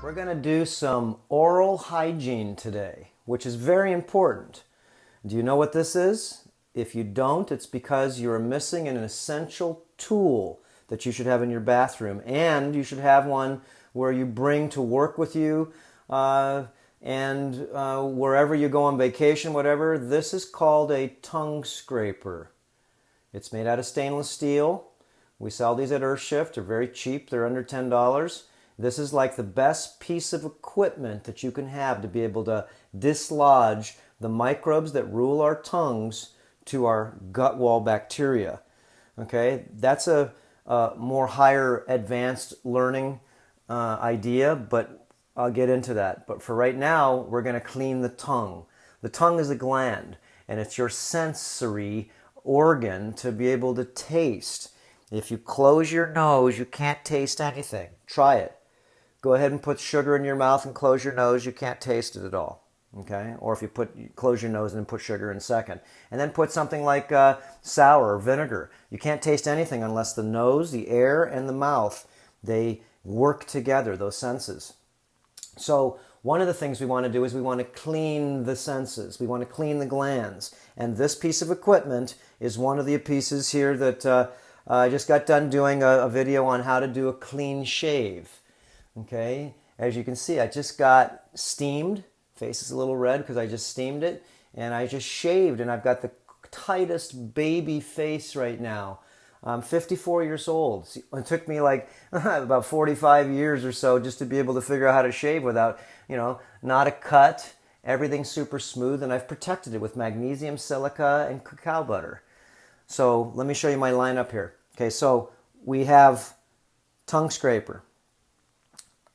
We're going to do some oral hygiene today, which is very important. Do you know what this is? If you don't, it's because you're missing an essential tool that you should have in your bathroom, and you should have one where you bring to work with you and wherever you go on vacation, whatever. This is called a tongue scraper. It's made out of stainless steel. We sell these at Earthshift. They're very cheap. They're under $10. This is like the best piece of equipment that you can have to be able to dislodge the microbes that rule our tongues to our gut wall bacteria. Okay, that's a more higher advanced learning idea, but I'll get into that. But for right now, we're going to clean the tongue. The tongue is a gland, and it's your sensory organ to be able to taste. If you close your nose, you can't taste anything. Try it. Go ahead and put sugar in your mouth and close your nose. You can't taste it at all. Okay? Or if you close your nose and then put sugar in second. And then put something like sour or vinegar. You can't taste anything unless the nose, the air, and the mouth, they work together, those senses. So one of the things we want to do is we want to clean the senses. We want to clean the glands. And this piece of equipment is one of the pieces here that I just got done doing a video on how to do a clean shave. Okay, as you can see, I just got steamed. Face is a little red because I just steamed it. And I just shaved, and I've got the tightest baby face right now. I'm 54 years old. It took me like about 45 years or so just to be able to figure out how to shave without, not a cut. Everything's super smooth, and I've protected it with magnesium, silica, and cacao butter. So let me show you my lineup here. Okay, so we have tongue scraper.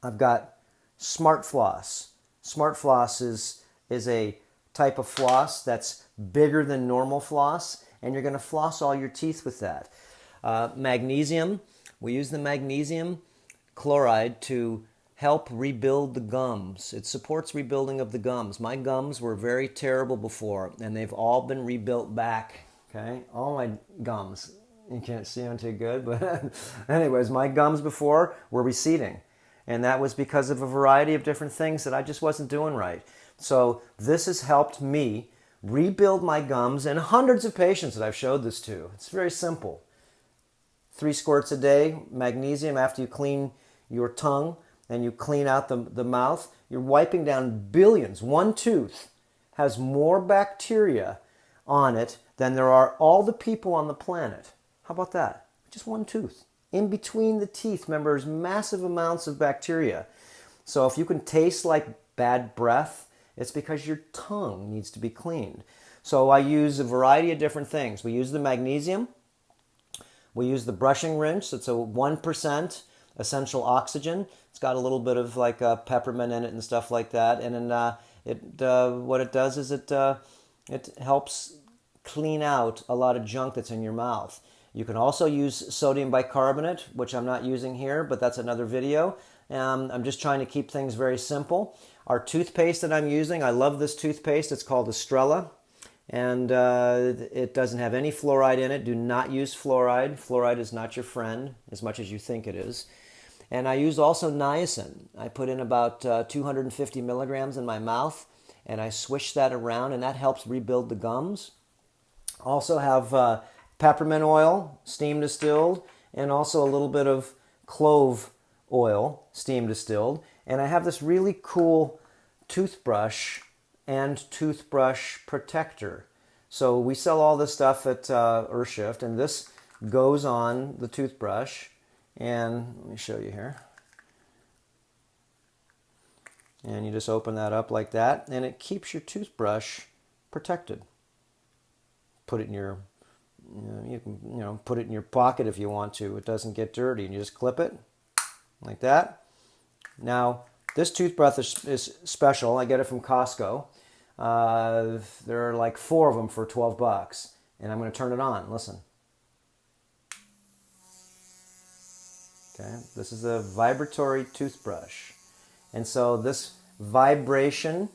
I've got smart floss. Smart floss is a type of floss that's bigger than normal floss, and you're going to floss all your teeth with that. Magnesium, we use the magnesium chloride to help rebuild the gums. It supports rebuilding of the gums. My gums were very terrible before, and they've all been rebuilt back. Okay, all my gums. You can't see them too good, but anyways, my gums before were receding. And that was because of a variety of different things that I just wasn't doing right. So this has helped me rebuild my gums and hundreds of patients that I've showed this to. It's very simple. 3 squirts a day, magnesium after you clean your tongue and you clean out the mouth. You're wiping down billions. One tooth has more bacteria on it than there are all the people on the planet. How about that? Just one tooth. In between the teeth, remember, there's massive amounts of bacteria. So if you can taste like bad breath, it's because your tongue needs to be cleaned. So I use a variety of different things. We use the magnesium. We use the brushing rinse. It's a 1% essential oxygen. It's got a little bit of like peppermint in it and stuff like that. And then what it does is it helps clean out a lot of junk that's in your mouth. You can also use sodium bicarbonate, which I'm not using here, but that's another video. I'm just trying to keep things very simple. Our toothpaste that I'm using, I love this toothpaste. It's called Estrella, and it doesn't have any fluoride in it. Do not use fluoride. Fluoride is not your friend as much as you think it is. And I use also niacin. I put in about 250 milligrams in my mouth, and I swish that around, and that helps rebuild the gums. Also have peppermint oil, steam distilled, and also a little bit of clove oil, steam distilled. And I have this really cool toothbrush and toothbrush protector. So we sell all this stuff at Earthshift, and this goes on the toothbrush. And let me show you here. And you just open that up like that, and it keeps your toothbrush protected. Put it in your you can put it in your pocket if you want to. It doesn't get dirty, and you just clip it like that. Now this toothbrush is special. I get it from Costco. There are like 4 of them for $12, and I'm going to turn it on. Listen. Okay, this is a vibratory toothbrush, and so this vibration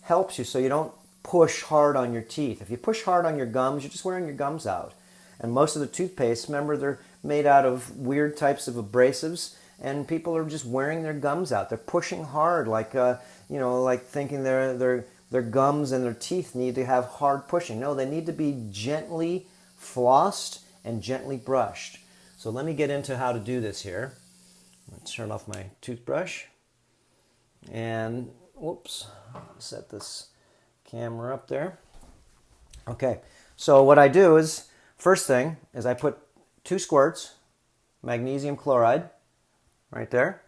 helps you so you don't push hard on your teeth. If you push hard on your gums, you're just wearing your gums out. And most of the toothpaste, remember, they're made out of weird types of abrasives, and people are just wearing their gums out. They're pushing hard, like like thinking their gums and their teeth need to have hard pushing. No, they need to be gently flossed and gently brushed. So let me get into how to do this here. Let's turn off my toothbrush. And whoops, set this camera up there. Okay, so what I do is, first thing is I put 2 squirts magnesium chloride right there.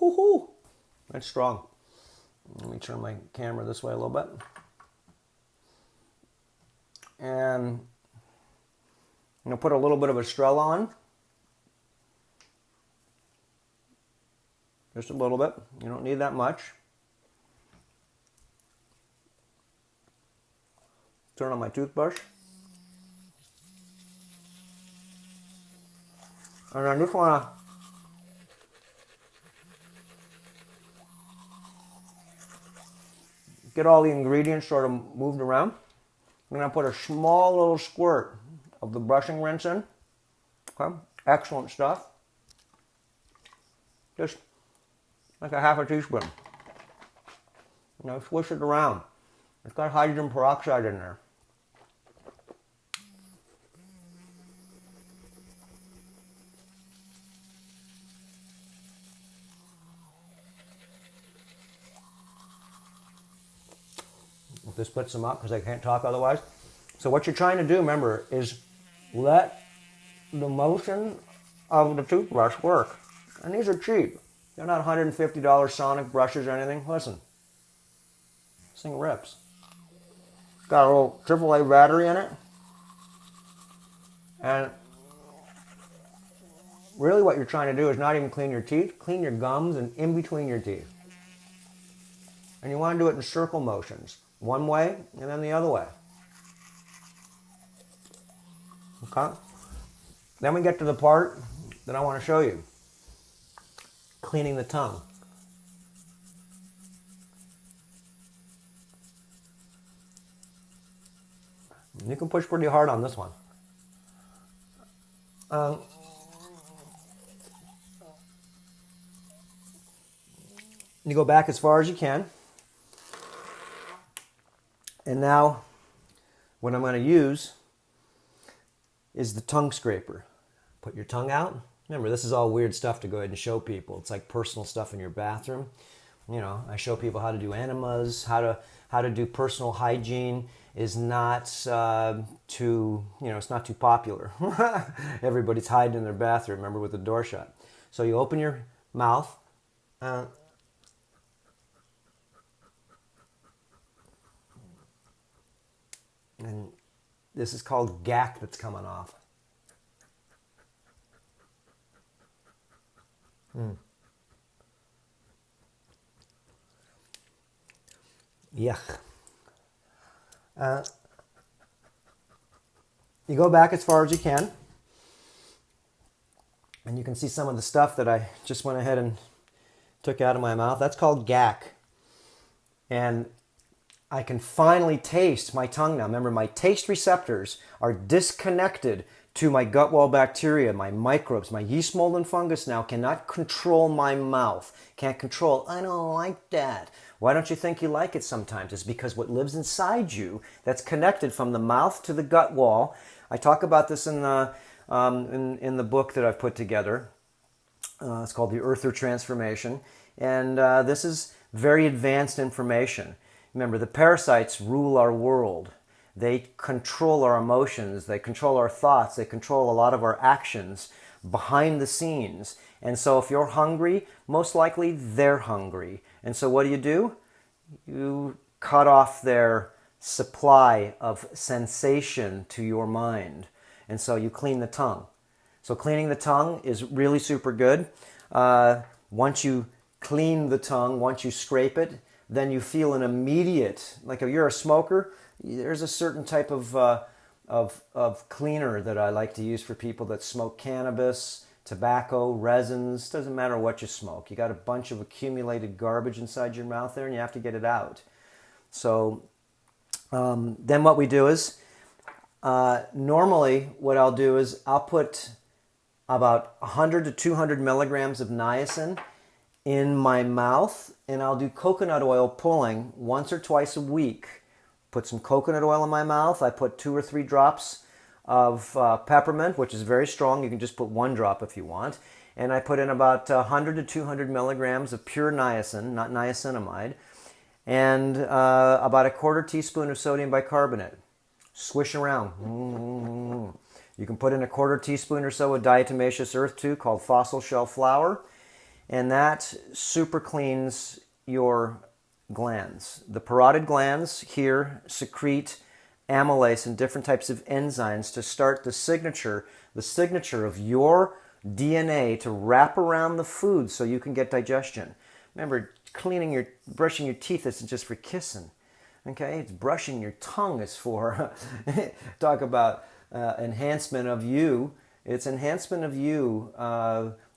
Whoo-hoo, that's strong. Let me turn my camera this way a little bit. And I'm going to put a little bit of Estrella on. Just a little bit. You don't need that much. Turn on my toothbrush. And I just want to get all the ingredients sort of moved around. I'm going to put a small little squirt of the brushing rinse in. Okay, excellent stuff. Just like a half a teaspoon. Swish it around. It's got hydrogen peroxide in there. This puts them up because I can't talk otherwise. So what you're trying to do, remember, is let the motion of the toothbrush work. And these are cheap. They're not $150 Sonic brushes or anything. Listen, this thing rips. It's got a little AAA battery in it. And really what you're trying to do is not even clean your teeth, clean your gums and in between your teeth. And you want to do it in circle motions. One way and then the other way. Okay? Then we get to the part that I want to show you. Cleaning the tongue. You can push pretty hard on this one. You go back as far as you can. And now, what I'm going to use is the tongue scraper. Put your tongue out. Remember, this is all weird stuff to go ahead and show people. It's like personal stuff in your bathroom. I show people how to do enemas, how to do personal hygiene is not it's not too popular. Everybody's hiding in their bathroom, remember, with the door shut. So you open your mouth. And this is called gack that's coming off. Yuck. You go back as far as you can. And you can see some of the stuff that I just went ahead and took out of my mouth. That's called gack. And I can finally taste my tongue now. Remember, my taste receptors are disconnected to my gut wall bacteria, my microbes. My yeast, mold, and fungus now cannot control my mouth. Can't control, I don't like that. Why don't you think you like it sometimes? It's because what lives inside you that's connected from the mouth to the gut wall. I talk about this in the book that I've put together. It's called The Earther Transformation. And this is very advanced information. Remember, the parasites rule our world. They control our emotions. They control our thoughts. They control a lot of our actions behind the scenes. And so if you're hungry, most likely they're hungry. And so what do? You cut off their supply of sensation to your mind. And so you clean the tongue. So cleaning the tongue is really super good. Once you clean the tongue, once you scrape it, then you feel an immediate, like if you're a smoker, there's a certain type of cleaner that I like to use for people that smoke cannabis, tobacco, resins. Doesn't matter what you smoke. You got a bunch of accumulated garbage inside your mouth there and you have to get it out. So then what we do is, normally what I'll do is I'll about 100 to 200 milligrams of niacin in my mouth, and I'll do coconut oil pulling once or twice a week. Put some coconut oil in my mouth. I put 2 or 3 drops of peppermint, which is very strong. You can just put 1 drop if you want. And I put in about 100 to 200 milligrams of pure niacin, not niacinamide, and about 1/4 teaspoon of sodium bicarbonate. Swish around. You can put in 1/4 teaspoon or so of diatomaceous earth too, called fossil shell flour, and that super cleans your glands. The parotid glands here secrete amylase and different types of enzymes to start the signature of your DNA to wrap around the food so you can get digestion. Remember, brushing your teeth isn't just for kissing. Okay, it's brushing your tongue is for. Talk about enhancement of you. It's enhancement of you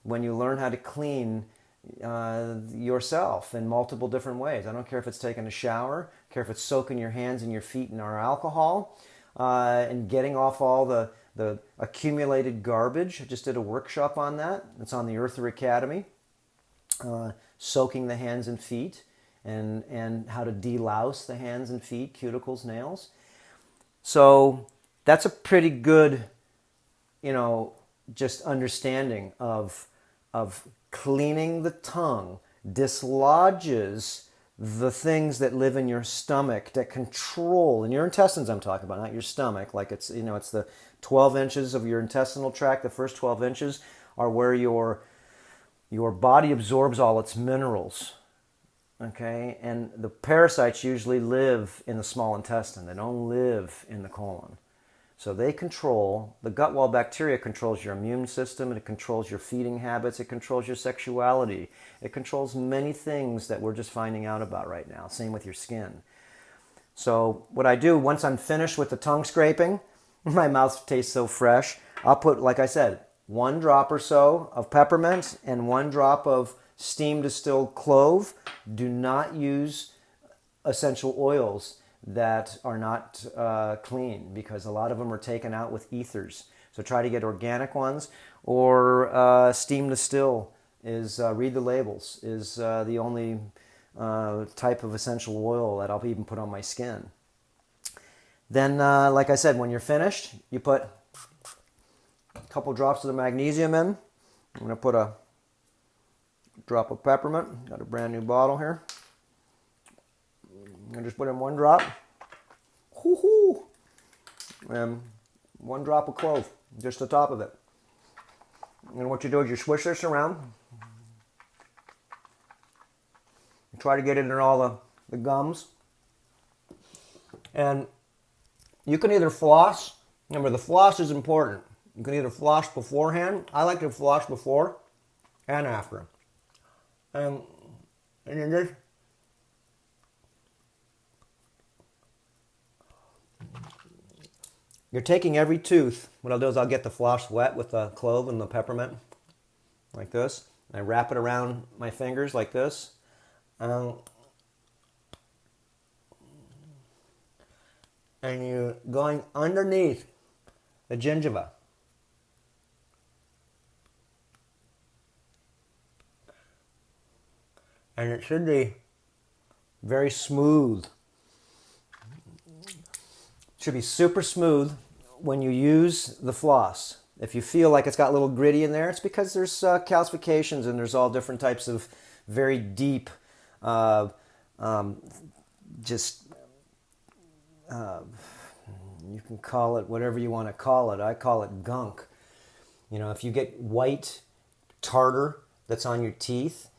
when you learn how to clean yourself in multiple different ways. I don't care if it's taking a shower, I care if it's soaking your hands and your feet in our alcohol, and getting off all the accumulated garbage. I just did a workshop on that. It's on the Earther Academy. Soaking the hands and feet, and how to delouse the hands and feet, cuticles, nails. So that's a pretty good, just understanding of cleaning the tongue. Dislodges the things that live in your stomach that control, in your intestines I'm talking about, not your stomach, like it's the 12 inches of your intestinal tract. The first 12 inches are where your body absorbs all its minerals, okay? And the parasites usually live in the small intestine. They don't live in the colon. So they control, the gut wall bacteria controls your immune system, and it controls your feeding habits, it controls your sexuality, it controls many things that we're just finding out about right now. Same with your skin. So what I do, once I'm finished with the tongue scraping, my mouth tastes so fresh, I'll put, like I said, 1 drop or so of peppermint and 1 drop of steam distilled clove. Do not use essential oils that are not clean, because a lot of them are taken out with ethers. So try to get organic ones, or steam distill is, read the labels, is the only type of essential oil that I'll even put on my skin. Then, like I said, when you're finished, you put a couple drops of the magnesium in. I'm going to put a drop of peppermint. Got a brand new bottle here. I'm going to just put in 1 drop. Hoo-hoo! And 1 drop of clove, just the top of it. And what you do is you swish this around. You try to get it in all the gums. And you can either floss. Remember, the floss is important. You can either floss beforehand. I like to floss before and after. And you just you're taking every tooth. What I'll do is I'll get the floss wet with the clove and the peppermint, like this. And I wrap it around my fingers like this. And you're going underneath the gingiva. And it should be very smooth. It should be super smooth when you use the floss. If you feel like it's got a little gritty in there, it's because there's calcifications, and there's all different types of very deep, you can call it whatever you want to call it. I call it gunk. If you get white tartar that's on your teeth,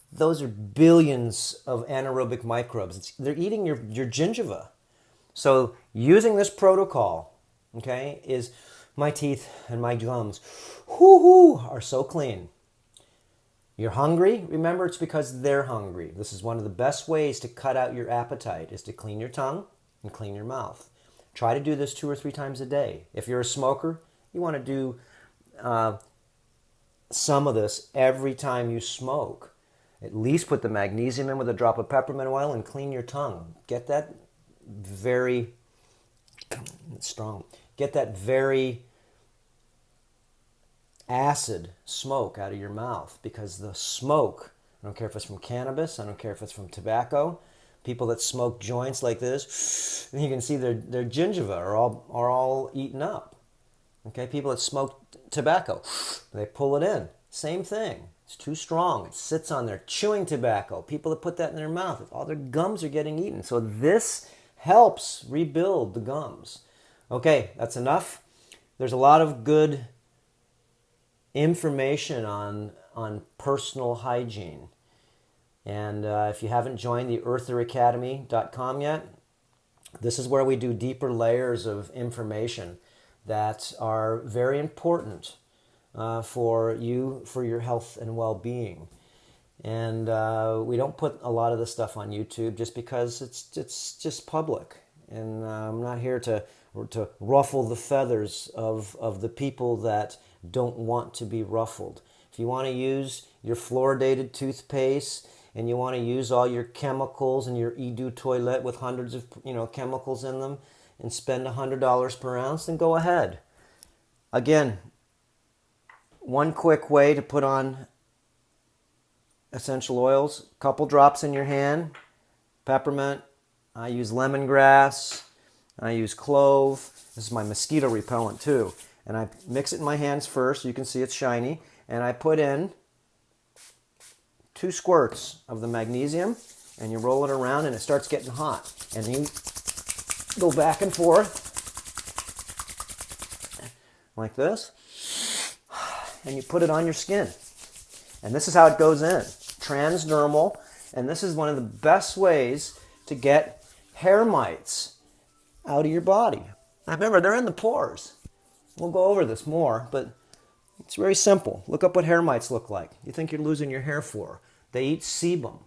those are billions of anaerobic microbes. They're eating your gingiva. So using this protocol, okay, is my teeth and my gums, are so clean. You're hungry? Remember, it's because they're hungry. This is one of the best ways to cut out your appetite, is to clean your tongue and clean your mouth. Try to do this 2 or 3 times a day. If you're a smoker, you want to do some of this every time you smoke. At least put the magnesium in with a drop of peppermint oil and clean your tongue. Get that very strong. Get that very acid smoke out of your mouth, because the smoke, I don't care if it's from cannabis, I don't care if it's from tobacco, people that smoke joints like this, and you can see their gingiva are all eaten up. Okay, people that smoke tobacco, they pull it in. Same thing. It's too strong. It sits on there. Chewing tobacco, people that put that in their mouth, all their gums are getting eaten. So this helps rebuild the gums. Okay, that's enough. There's a lot of good information on personal hygiene. And if you haven't joined the eartheracademy.com yet, this is where we do deeper layers of information that are very important for you, for your health and well-being. And we don't put a lot of this stuff on YouTube just because it's just public. And I'm not here to ruffle the feathers of the people that don't want to be ruffled. If you want to use your fluoridated toothpaste and you want to use all your chemicals in your Edu toilet with hundreds of chemicals in them and spend $100 per ounce, then go ahead. Again, one quick way to put on essential oils, a couple drops in your hand, peppermint, I use lemongrass, I use clove. This is my mosquito repellent too. And I mix it in my hands first, so you can see it's shiny, and I put in 2 squirts of the magnesium, and you roll it around and it starts getting hot. And you go back and forth like this, and you put it on your skin. And this is how it goes in, transdermal, and this is one of the best ways to get hair mites out of your body. Now remember, they're in the pores. We'll go over this more, but it's very simple. Look up what hair mites look like. You think you're losing your hair for. They eat sebum.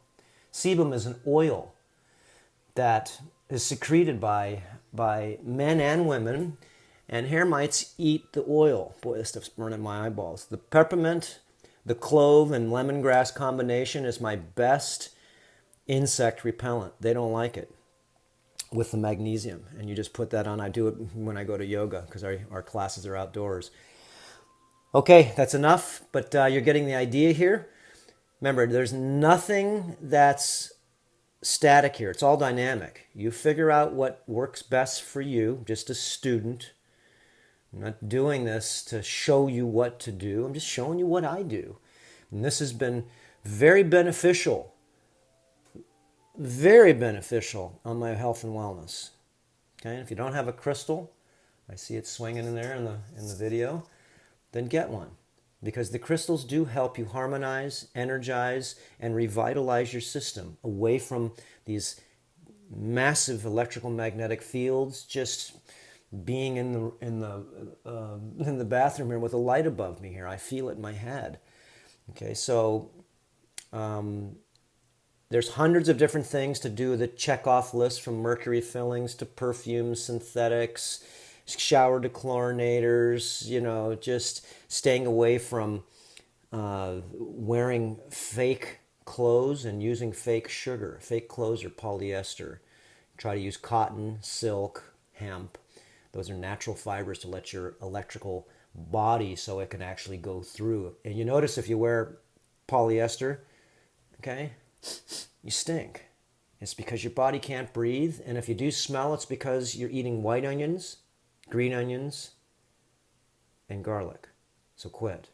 Sebum is an oil that is secreted by men and women, and hair mites eat the oil. Boy, this stuff's burning my eyeballs. The peppermint, the clove, and lemongrass combination is my best insect repellent. They don't like it with the magnesium, and you just put that on. I do it when I go to yoga because our classes are outdoors. Okay, that's enough, but you're getting the idea here. Remember, there's nothing that's static here. It's all dynamic. You figure out what works best for you, just a student. I'm not doing this to show you what to do. I'm just showing you what I do. And this has been very beneficial on my health and wellness. Okay, and if you don't have a crystal, I see it swinging in there in the video, then get one. Because the crystals do help you harmonize, energize, and revitalize your system away from these massive electrical magnetic fields. Just being in the bathroom here with a light above me here, I feel it in my head. Okay, so there's hundreds of different things to do the check-off list, from mercury fillings to perfumes, synthetics, shower dechlorinators, just staying away from wearing fake clothes and using fake sugar. Fake clothes are polyester. Try to use cotton, silk, hemp. Those are natural fibers to let your electrical body so it can actually go through. And you notice if you wear polyester, okay, you stink. It's because your body can't breathe. And if you do smell, it's because you're eating white onions, green onions, and garlic. So quit.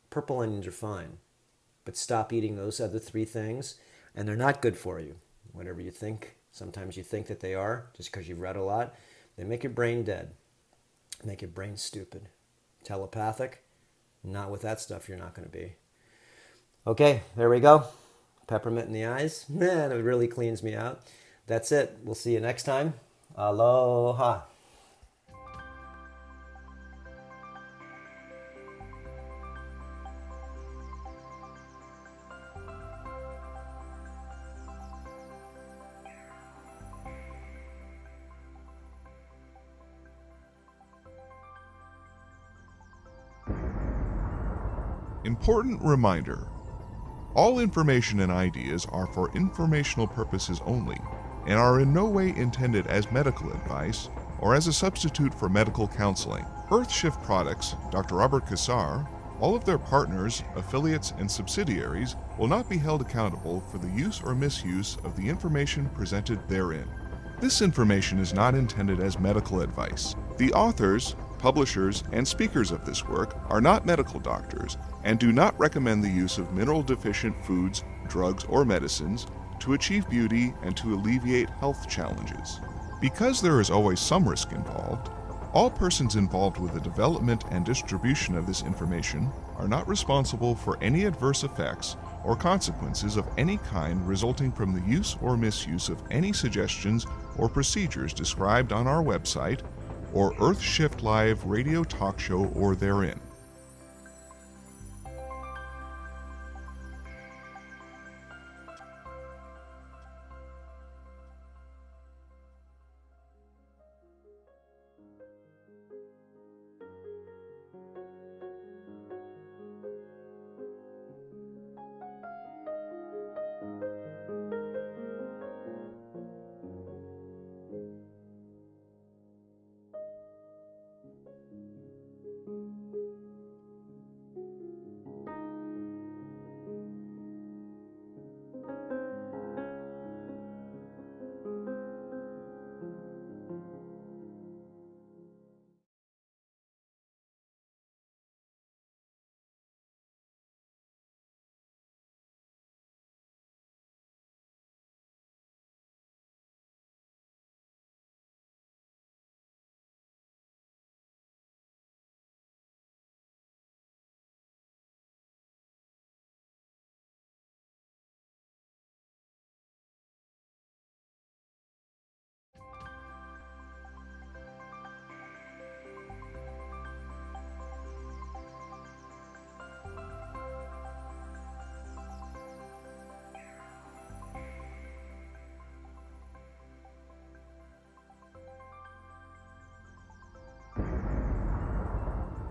Purple onions are fine, but stop eating those other 3 things, and they're not good for you. Whatever you think, sometimes you think that they are, just because you've read a lot. They make your brain dead, make your brain stupid. Telepathic, not with that stuff you're not going to be. Okay, there we go. Peppermint in the eyes. Man, it really cleans me out. That's it. We'll see you next time. Aloha. Important reminder. All information and ideas are for informational purposes only and are in no way intended as medical advice or as a substitute for medical counseling. Earthshift Products, Dr. Robert Cassar, all of their partners, affiliates, and subsidiaries will not be held accountable for the use or misuse of the information presented therein. This information is not intended as medical advice. The authors, publishers, and speakers of this work are not medical doctors and do not recommend the use of mineral-deficient foods, drugs, or medicines to achieve beauty and to alleviate health challenges. Because there is always some risk involved, all persons involved with the development and distribution of this information are not responsible for any adverse effects or consequences of any kind resulting from the use or misuse of any suggestions or procedures described on our website or Earthshift Live radio talk show or therein.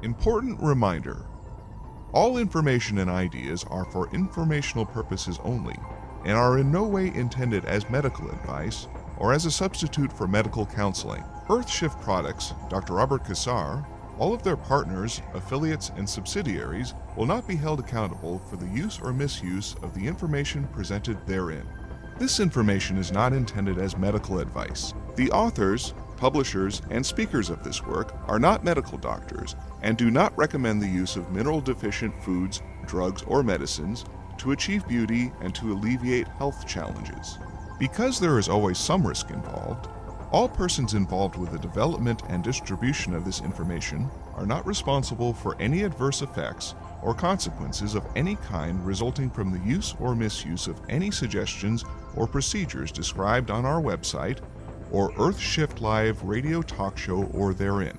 Important reminder: all information and ideas are for informational purposes only and are in no way intended as medical advice or as a substitute for medical counseling. Earthshift Products, Dr. Robert Cassar, all of their partners, affiliates, and subsidiaries will not be held accountable for the use or misuse of the information presented therein. This information is not intended as medical advice. The authors, publishers, and speakers of this work are not medical doctors and do not recommend the use of mineral-deficient foods, drugs, or medicines to achieve beauty and to alleviate health challenges. Because there is always some risk involved, all persons involved with the development and distribution of this information are not responsible for any adverse effects or consequences of any kind resulting from the use or misuse of any suggestions or procedures described on our website or Earthshift Live radio talk show or therein.